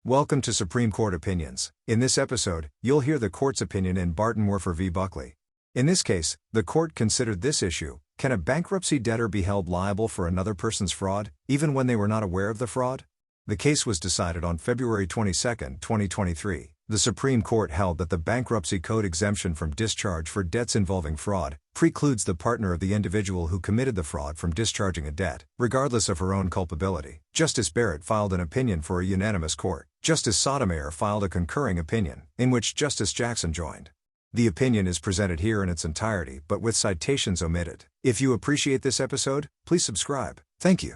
Welcome to Supreme Court Opinions. In this episode, you'll hear the court's opinion in Bartenwerfer v. Buckley. In this case, the court considered this issue: can a bankruptcy debtor be held liable for another person's fraud, even when they were not aware of the fraud? The case was decided on February 22, 2023. The Supreme Court held that the Bankruptcy Code exemption from discharge for debts involving fraud precludes the partner of the individual who committed the fraud from discharging a debt, regardless of her own culpability. Justice Barrett filed an opinion for a unanimous court. Justice Sotomayor filed a concurring opinion, in which Justice Jackson joined. The opinion is presented here in its entirety, but with citations omitted. If you appreciate this episode, please subscribe. Thank you.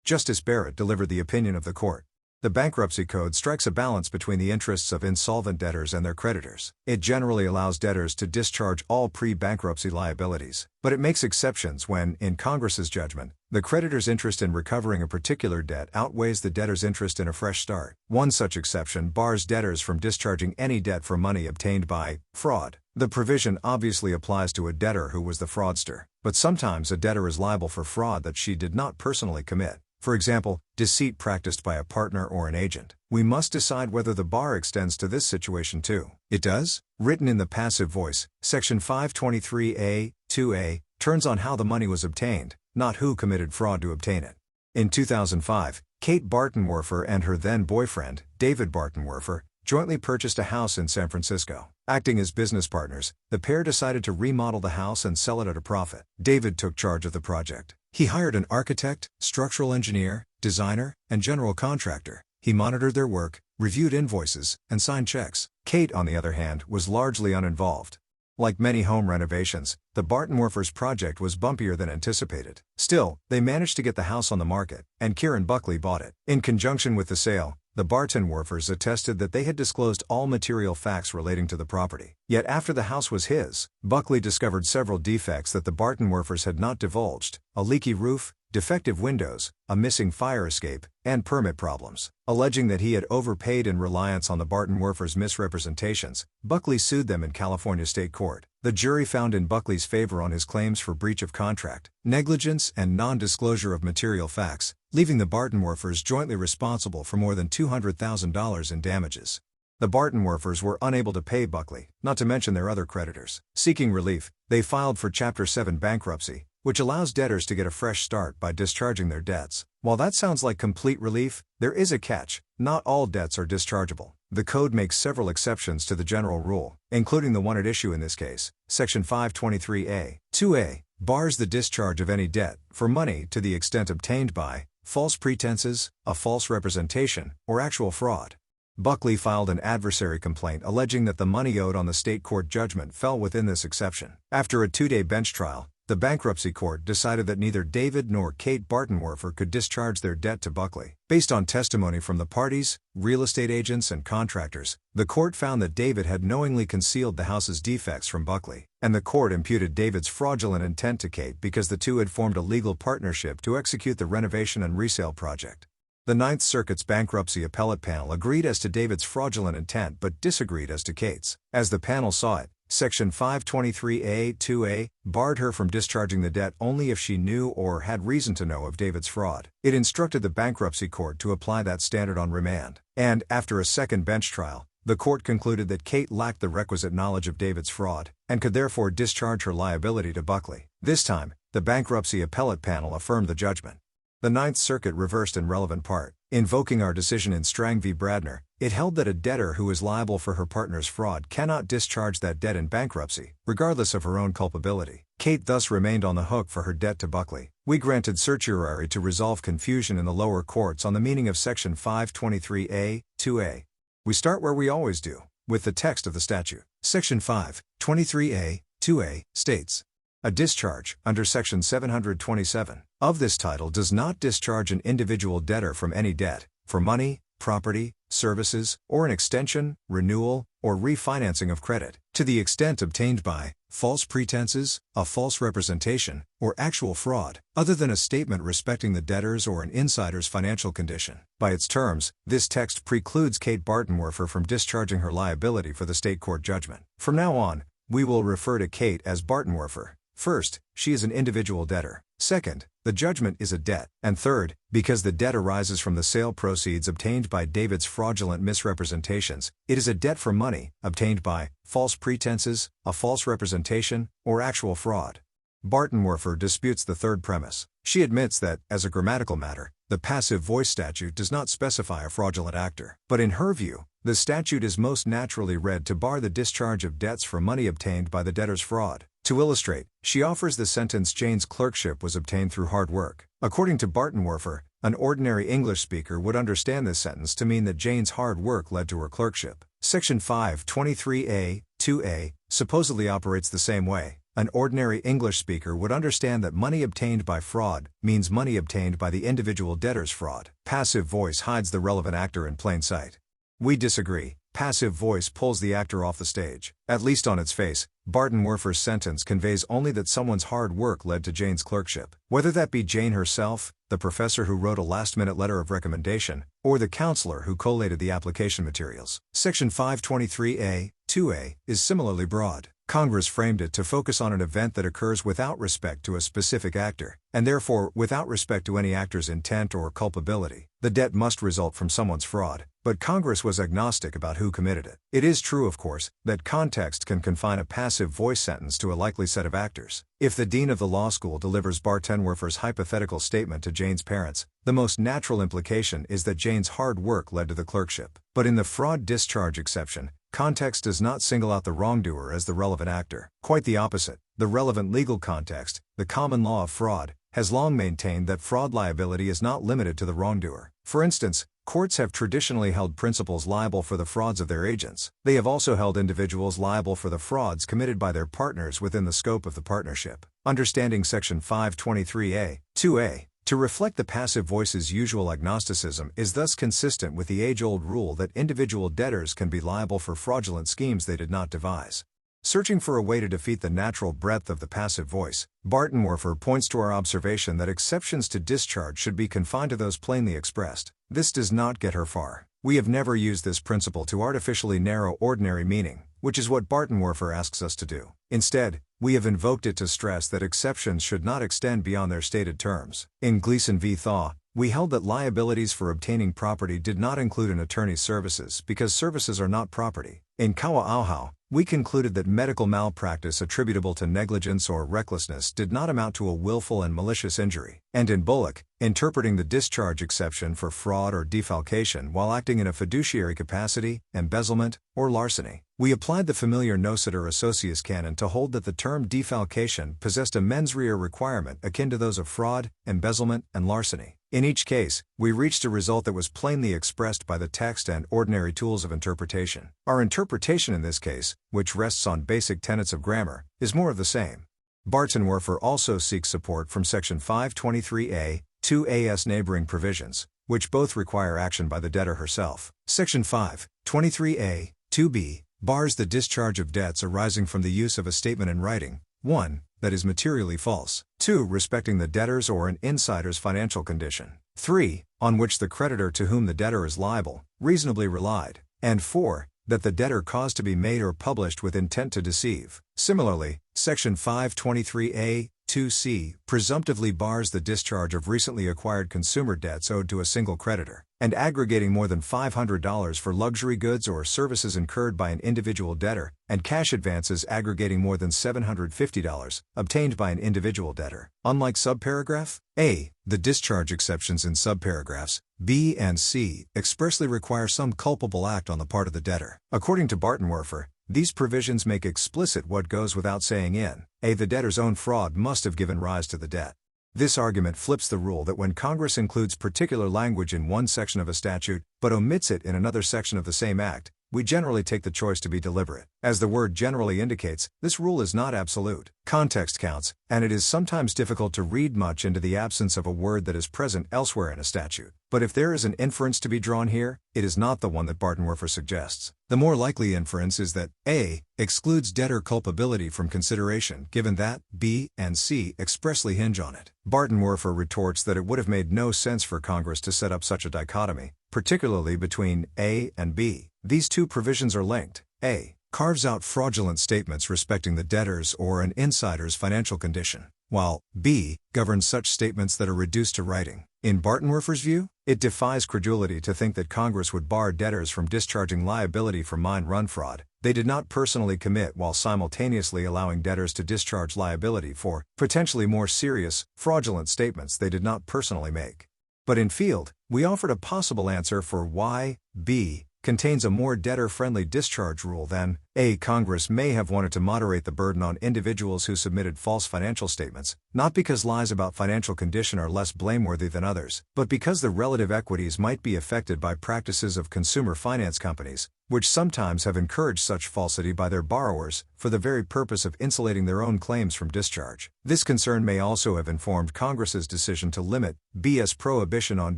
Justice Barrett delivered the opinion of the court. The Bankruptcy Code strikes a balance between the interests of insolvent debtors and their creditors. It generally allows debtors to discharge all pre-bankruptcy liabilities, but it makes exceptions when, in Congress's judgment, the creditor's interest in recovering a particular debt outweighs the debtor's interest in a fresh start. One such exception bars debtors from discharging any debt for money obtained by fraud. The provision obviously applies to a debtor who was the fraudster, but sometimes a debtor is liable for fraud that she did not personally commit. For example, deceit practiced by a partner or an agent. We must decide whether the bar extends to this situation too. It does? Written in the passive voice, Section 523A, 2A, turns on how the money was obtained, not who committed fraud to obtain it. In 2005, Kate Bartenwerfer and her then-boyfriend, David Bartenwerfer, jointly purchased a house in San Francisco. Acting as business partners, the pair decided to remodel the house and sell it at a profit. David took charge of the project. He hired an architect, structural engineer, designer, and general contractor. He monitored their work, reviewed invoices, and signed checks. Kate, on the other hand, was largely uninvolved. Like many home renovations, the Bartenwerfers' project was bumpier than anticipated. Still, they managed to get the house on the market, and Kieran Buckley bought it. In conjunction with the sale, the Bartenwerfers attested that they had disclosed all material facts relating to the property. Yet after the house was his, Buckley discovered several defects that the Bartenwerfers had not divulged: a leaky roof, defective windows, a missing fire escape, and permit problems. Alleging that he had overpaid in reliance on the Bartenwerfers' misrepresentations, Buckley sued them in California State Court. The jury found in Buckley's favor on his claims for breach of contract, negligence, and non-disclosure of material facts, leaving the Bartenwerfers jointly responsible for more than $200,000 in damages. The Bartenwerfers were unable to pay Buckley, not to mention their other creditors. Seeking relief, they filed for Chapter 7 bankruptcy, which allows debtors to get a fresh start by discharging their debts. While that sounds like complete relief, there is a catch: not all debts are dischargeable. The Code makes several exceptions to the general rule, including the one at issue in this case. Section 523A, 2A, bars the discharge of any debt for money to the extent obtained by false pretenses, a false representation, or actual fraud. Buckley filed an adversary complaint alleging that the money owed on the state court judgment fell within this exception. After a 2-day bench trial, the bankruptcy court decided that neither David nor Kate Bartenwerfer could discharge their debt to Buckley. Based on testimony from the parties, real estate agents, and contractors, the court found that David had knowingly concealed the house's defects from Buckley, and the court imputed David's fraudulent intent to Kate because the two had formed a legal partnership to execute the renovation and resale project. The Ninth Circuit's bankruptcy appellate panel agreed as to David's fraudulent intent but disagreed as to Kate's. As the panel saw it, Section 523A, 2A, barred her from discharging the debt only if she knew or had reason to know of David's fraud. It instructed the bankruptcy court to apply that standard on remand. And, after a second bench trial, the court concluded that Kate lacked the requisite knowledge of David's fraud, and could therefore discharge her liability to Buckley. This time, the bankruptcy appellate panel affirmed the judgment. The Ninth Circuit reversed in relevant part. Invoking our decision in Strang v. Bradner, it held that a debtor who is liable for her partner's fraud cannot discharge that debt in bankruptcy, regardless of her own culpability. Kate thus remained on the hook for her debt to Buckley. We granted certiorari to resolve confusion in the lower courts on the meaning of Section 523A, 2A. We start where we always do, with the text of the statute. Section 523A, 2A, states, "A discharge, under Section 727, of this title does not discharge an individual debtor from any debt, for money, property, services, or an extension, renewal, or refinancing of credit, to the extent obtained by false pretenses, a false representation, or actual fraud, other than a statement respecting the debtor's or an insider's financial condition." By its terms, this text precludes Kate Bartenwerfer from discharging her liability for the state court judgment. From now on, we will refer to Kate as Bartenwerfer. First, she is an individual debtor. Second, the judgment is a debt. And third, because the debt arises from the sale proceeds obtained by David's fraudulent misrepresentations, it is a debt for money, obtained by false pretenses, a false representation, or actual fraud. Bartenwerfer disputes the third premise. She admits that, as a grammatical matter, the passive voice statute does not specify a fraudulent actor. But in her view, the statute is most naturally read to bar the discharge of debts for money obtained by the debtor's fraud. To illustrate, she offers the sentence Jane's clerkship was obtained through hard work. According to Bartenwerfer, an ordinary English speaker would understand this sentence to mean that Jane's hard work led to her clerkship. Section 523A, 2A, supposedly operates the same way. An ordinary English speaker would understand that money obtained by fraud means money obtained by the individual debtor's fraud. Passive voice hides the relevant actor in plain sight. We disagree. Passive voice pulls the actor off the stage. At least on its face, Bartenwerfer's sentence conveys only that someone's hard work led to Jane's clerkship. Whether that be Jane herself, the professor who wrote a last-minute letter of recommendation, or the counselor who collated the application materials. Section 523A, 2A, is similarly broad. Congress framed it to focus on an event that occurs without respect to a specific actor, and therefore without respect to any actor's intent or culpability. The debt must result from someone's fraud, but Congress was agnostic about who committed it. It is true, of course, that context can confine a passive voice sentence to a likely set of actors. If the dean of the law school delivers Bartenwerfer's hypothetical statement to Jane's parents, the most natural implication is that Jane's hard work led to the clerkship. But in the fraud discharge exception, context does not single out the wrongdoer as the relevant actor. Quite the opposite. The relevant legal context, the common law of fraud, has long maintained that fraud liability is not limited to the wrongdoer. For instance, courts have traditionally held principals liable for the frauds of their agents. They have also held individuals liable for the frauds committed by their partners within the scope of the partnership. Understanding Section 523A, 2A, to reflect the passive voice's usual agnosticism is thus consistent with the age-old rule that individual debtors can be liable for fraudulent schemes they did not devise. Searching for a way to defeat the natural breadth of the passive voice, Bartenwerfer points to our observation that exceptions to discharge should be confined to those plainly expressed. This does not get her far. We have never used this principle to artificially narrow ordinary meaning, which is what Bartenwerfer asks us to do. Instead, we have invoked it to stress that exceptions should not extend beyond their stated terms. In Gleason v. Thaw, we held that liabilities for obtaining property did not include an attorney's services because services are not property. In Kawa-Auhau, we concluded that medical malpractice attributable to negligence or recklessness did not amount to a willful and malicious injury. And in Bullock, interpreting the discharge exception for fraud or defalcation while acting in a fiduciary capacity, embezzlement, or larceny, we applied the familiar nociter associus canon to hold that the term defalcation possessed a mens rea requirement akin to those of fraud, embezzlement, and larceny. In each case, we reached a result that was plainly expressed by the text and ordinary tools of interpretation. Our interpretation in this case, which rests on basic tenets of grammar, is more of the same. Bartenwerfer also seeks support from Section 523A, 2A's neighboring provisions, which both require action by the debtor herself. Section 523A, 2B, bars the discharge of debts arising from the use of a statement in writing, 1. that is materially false, 2. respecting the debtor's or an insider's financial condition, 3. on which the creditor to whom the debtor is liable reasonably relied, and 4. that the debtor caused to be made or published with intent to deceive. Similarly, Section 523A, 2C, presumptively bars the discharge of recently acquired consumer debts owed to a single creditor, and aggregating more than $500 for luxury goods or services incurred by an individual debtor, and cash advances aggregating more than $750, obtained by an individual debtor. Unlike subparagraph A, the discharge exceptions in subparagraphs B and C expressly require some culpable act on the part of the debtor. According to Bartenwerfer, these provisions make explicit what goes without saying in A. The debtor's own fraud must have given rise to the debt. This argument flips the rule that when Congress includes particular language in one section of a statute, but omits it in another section of the same act, we generally take the choice to be deliberate. As the word generally indicates, this rule is not absolute. Context counts, and it is sometimes difficult to read much into the absence of a word that is present elsewhere in a statute. But if there is an inference to be drawn here, it is not the one that Bartenwerfer suggests. The more likely inference is that A. excludes debtor culpability from consideration given that B and C expressly hinge on it. Bartenwerfer retorts that it would have made no sense for Congress to set up such a dichotomy, particularly between A and B. These two provisions are linked. A. carves out fraudulent statements respecting the debtor's or an insider's financial condition, while B governs such statements that are reduced to writing. In Bartenwerfer's view, it defies credulity to think that Congress would bar debtors from discharging liability for mine-run fraud they did not personally commit while simultaneously allowing debtors to discharge liability for, potentially more serious, fraudulent statements they did not personally make. But in field, we offered a possible answer for why B contains a more debtor-friendly discharge rule than A. Congress may have wanted to moderate the burden on individuals who submitted false financial statements, not because lies about financial condition are less blameworthy than others, but because the relative equities might be affected by practices of consumer finance companies, which sometimes have encouraged such falsity by their borrowers for the very purpose of insulating their own claims from discharge. This concern may also have informed Congress's decision to limit B.S. prohibition on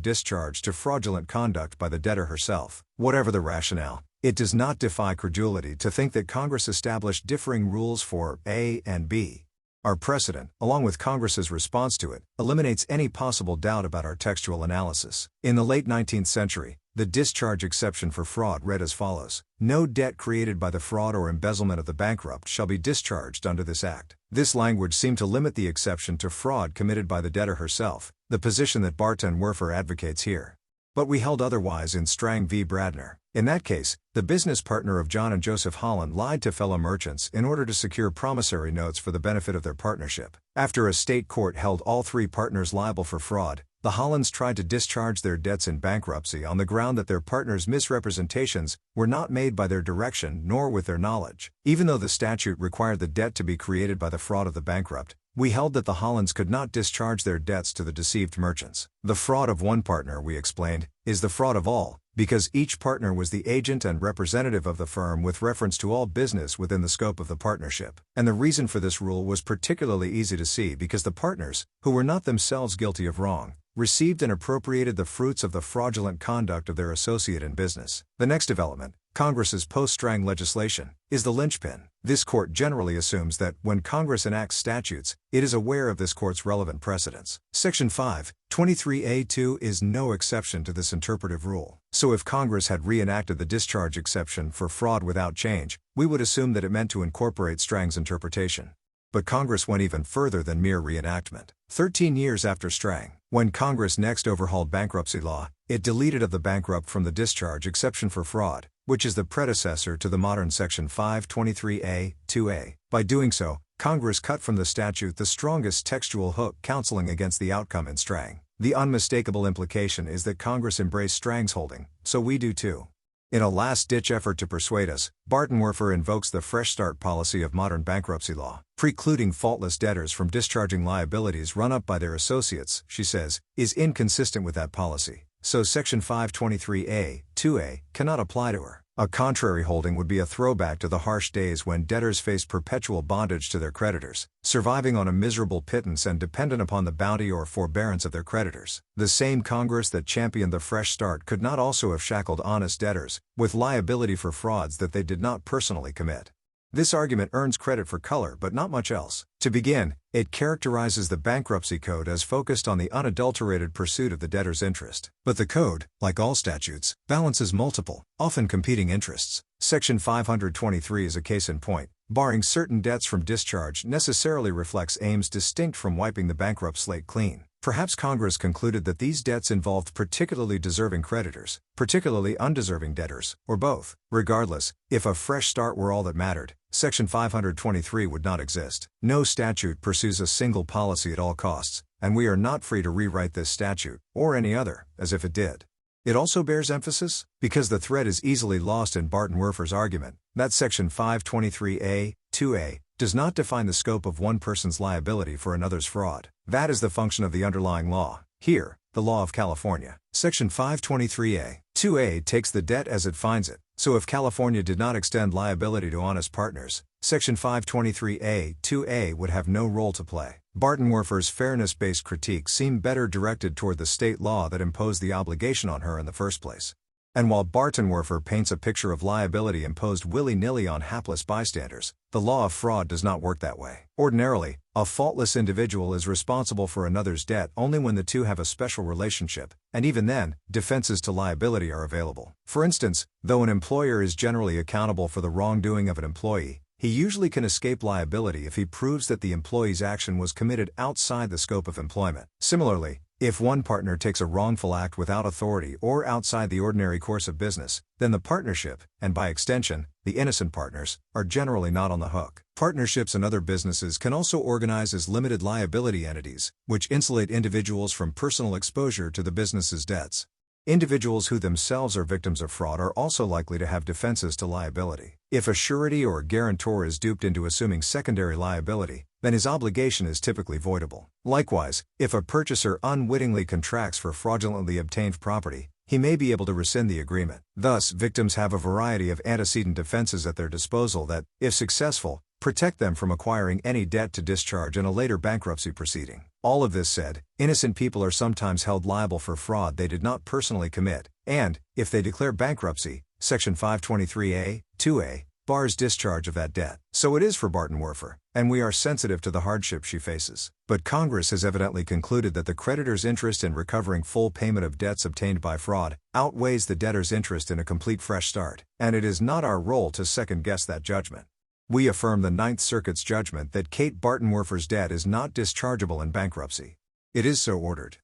discharge to fraudulent conduct by the debtor herself. Whatever the rationale, it does not defy credulity to think that Congress established differing rules for A and B. Our precedent, along with Congress's response to it, eliminates any possible doubt about our textual analysis. In the late 19th century, the discharge exception for fraud read as follows: no debt created by the fraud or embezzlement of the bankrupt shall be discharged under this act. This language seemed to limit the exception to fraud committed by the debtor herself, the position that Bartenwerfer advocates here. But we held otherwise in Strang v. Bradner. In that case, the business partner of John and Joseph Holland lied to fellow merchants in order to secure promissory notes for the benefit of their partnership. After a state court held all three partners liable for fraud, the Hollands tried to discharge their debts in bankruptcy on the ground that their partners' misrepresentations were not made by their direction nor with their knowledge. Even though the statute required the debt to be created by the fraud of the bankrupt, we held that the Hollands could not discharge their debts to the deceived merchants. The fraud of one partner, we explained, is the fraud of all, because each partner was the agent and representative of the firm with reference to all business within the scope of the partnership. And the reason for this rule was particularly easy to see because the partners, who were not themselves guilty of wrong, received and appropriated the fruits of the fraudulent conduct of their associate in business. The next development, Congress's post-Strang legislation, is the linchpin. This court generally assumes that, when Congress enacts statutes, it is aware of this court's relevant precedents. Section 523A2 is no exception to this interpretive rule. So if Congress had reenacted the discharge exception for fraud without change, we would assume that it meant to incorporate Strang's interpretation. But Congress went even further than mere reenactment. 13 years after Strang, when Congress next overhauled bankruptcy law, it deleted of the bankrupt from the discharge exception for fraud, which is the predecessor to the modern Section 523A(2)(a). By doing so, Congress cut from the statute the strongest textual hook counseling against the outcome in Strang. The unmistakable implication is that Congress embraced Strang's holding, so we do too. In a last-ditch effort to persuade us, Bartenwerfer invokes the fresh start policy of modern bankruptcy law, precluding faultless debtors from discharging liabilities run up by their associates, she says, is inconsistent with that policy. So Section 523A(2)(a) cannot apply to her. A contrary holding would be a throwback to the harsh days when debtors faced perpetual bondage to their creditors, surviving on a miserable pittance and dependent upon the bounty or forbearance of their creditors. The same Congress that championed the fresh start could not also have shackled honest debtors with liability for frauds that they did not personally commit. This argument earns credit for color but not much else. To begin, it characterizes the Bankruptcy Code as focused on the unadulterated pursuit of the debtor's interest. But the Code, like all statutes, balances multiple, often competing interests. Section 523 is a case in point. Barring certain debts from discharge necessarily reflects aims distinct from wiping the bankrupt slate clean. Perhaps Congress concluded that these debts involved particularly deserving creditors, particularly undeserving debtors, or both. Regardless, if a fresh start were all that mattered, Section 523 would not exist. No statute pursues a single policy at all costs, and we are not free to rewrite this statute, or any other, as if it did. It also bears emphasis, because the thread is easily lost in Bartenwerfer's argument, that Section 523A(2)(a) does not define the scope of one person's liability for another's fraud. That is the function of the underlying law. Here, the law of California. Section 523A(2)(a) takes the debt as it finds it, so if California did not extend liability to honest partners, Section 523A(2)(a) would have no role to play. Bartenwerfer's fairness-based critique seemed better directed toward the state law that imposed the obligation on her in the first place. And while Bartenwerfer paints a picture of liability imposed willy-nilly on hapless bystanders, the law of fraud does not work that way. Ordinarily, A faultless individual is responsible for another's debt only when the two have a special relationship, and even then, defenses to liability are available. For instance, though an employer is generally accountable for the wrongdoing of an employee, he usually can escape liability if he proves that the employee's action was committed outside the scope of employment. Similarly, if one partner takes a wrongful act without authority or outside the ordinary course of business, then the partnership, and by extension, the innocent partners, are generally not on the hook. Partnerships and other businesses can also organize as limited liability entities, which insulate individuals from personal exposure to the business's debts. Individuals who themselves are victims of fraud are also likely to have defenses to liability. If a surety or guarantor is duped into assuming secondary liability, then his obligation is typically voidable. Likewise, if a purchaser unwittingly contracts for fraudulently obtained property, he may be able to rescind the agreement. Thus, victims have a variety of antecedent defenses at their disposal that, if successful, protect them from acquiring any debt to discharge in a later bankruptcy proceeding. All of this said, innocent people are sometimes held liable for fraud they did not personally commit, and, if they declare bankruptcy, Section 523A, 2A, bars discharge of that debt. So it is for Bartenwerfer, and we are sensitive to the hardship she faces. But Congress has evidently concluded that the creditor's interest in recovering full payment of debts obtained by fraud outweighs the debtor's interest in a complete fresh start, and it is not our role to second-guess that judgment. We affirm the Ninth Circuit's judgment that Kate Bartenwerfer's debt is not dischargeable in bankruptcy. It is so ordered.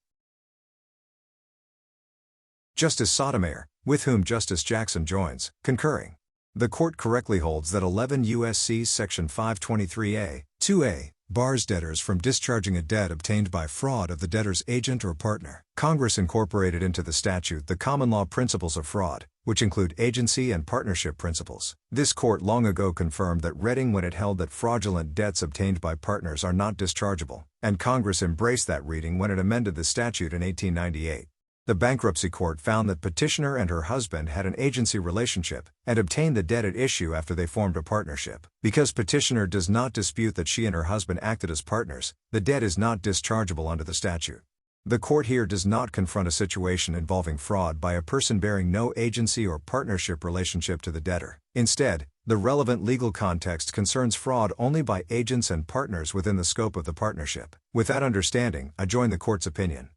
Justice Sotomayor, with whom Justice Jackson joins, concurring. The court correctly holds that 11 U.S.C. Section 523A, 2A, bars debtors from discharging a debt obtained by fraud of the debtor's agent or partner. Congress incorporated into the statute the common law principles of fraud, which include agency and partnership principles. This court long ago confirmed that reading when it held that fraudulent debts obtained by partners are not dischargeable, and Congress embraced that reading when it amended the statute in 1898. The bankruptcy court found that petitioner and her husband had an agency relationship and obtained the debt at issue after they formed a partnership. Because petitioner does not dispute that she and her husband acted as partners, the debt is not dischargeable under the statute. The court here does not confront a situation involving fraud by a person bearing no agency or partnership relationship to the debtor. Instead, the relevant legal context concerns fraud only by agents and partners within the scope of the partnership. With that understanding, I join the court's opinion.